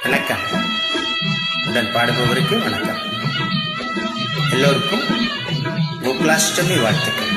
வணக்கம். உடன் பாடுபவருக்கு வணக்கம். எல்லோருக்கும் கோகுலாஷ்டமி வாழ்த்துக்கள்.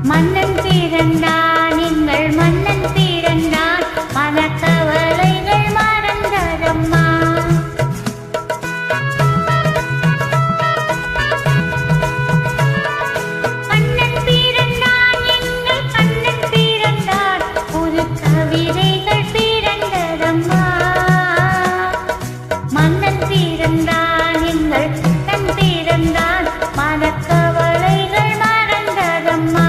மன்னன் பிறந்தான் எங்கள் மன்னன் பிறந்தான் மனக்கவலைகள் மறந்ததம்மா. கண்ணன் பிறந்தான் எங்கள் கண்ணன் பிறந்தான் புது கவிதைகள் பிறந்ததம்மா. மன்னன் பிறந்தான் எங்கள் கண் பிறந்தான் மனக்கவலைகள் மறந்ததம்மா.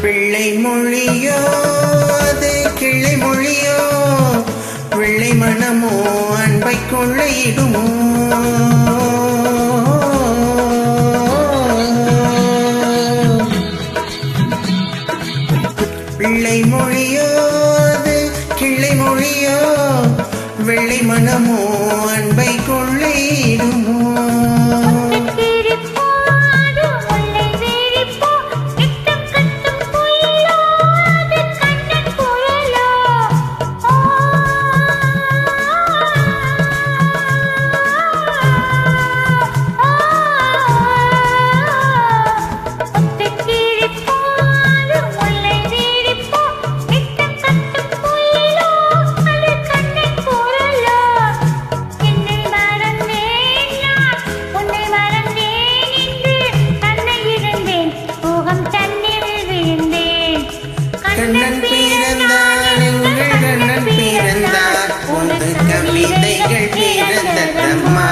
பிள்ளை மொழியோ அது கிள்ளை மொழியோ, பிள்ளை மனமோ அன்பை கொள்ளையிடுமோ. பிள்ளை மொழியோ அது கிள்ளை மொழியோ, வெள்ளை மனமோ அன்பை கொள்ளையிடுமோ. கண்ணன் பிறந்தான் எங்கள் கண்ணன் பிறந்தான் புது கவிதைகள் பிறந்ததம்மா.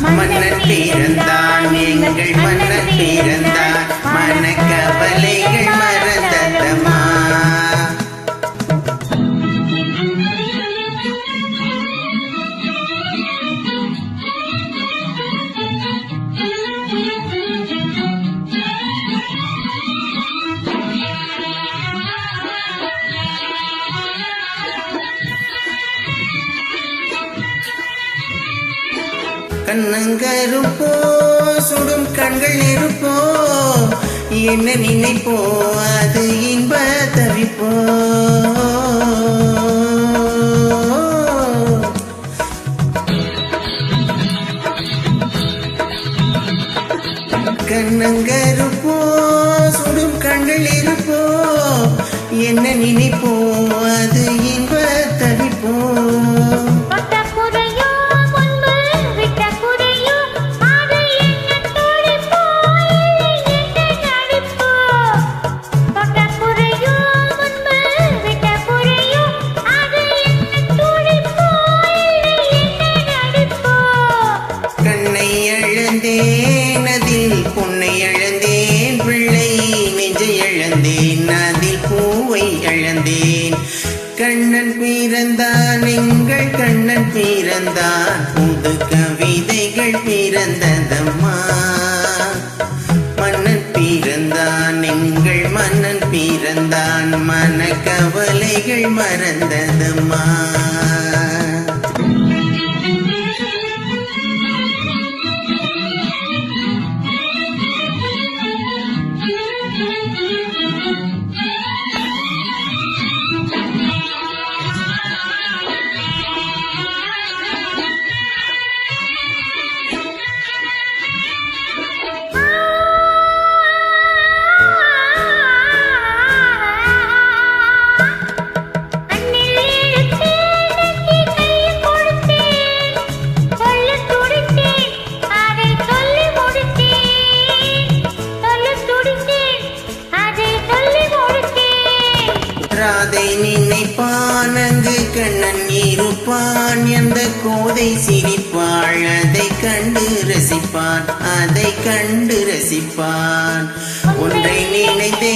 மன்னன் பிறந்தான் எங்கள் மன்னன் பிறந்தான் மனக்கவலைகள் மறந்ததம்மா. கண்ணங்கருப்போ சுடும் கண்கள் இருப்போ, என்ன நினைப்போ அது இன்ப தவிப்போ. கண்ணங்கருப்போ சுடும் கண்கள் இருப்போ, என்ன நினைப்போ அது இன்ப தவிப்போ. அதில் பொன்னை இழந்தேன், பிள்ளை நெஞ்சை இழந்தேன், அதில் பூவை இழந்தேன். கண்ணன் பிறந்தான் எங்கள் கண்ணன் பிறந்தான் புது கவிதைகள் பிறந்ததம்மா. மன்னன் பிறந்தான் எங்கள் மன்னன் பிறந்தான் மனக்கவலைகள் மறந்ததம்மா. கண்ணில் இருப்பான் எந்த கோதை சிரிப்பாள் அதை கண்டு ரசிப்பான் அதை கண்டு ரசிப்பான் ஒன்றை நினைத்தே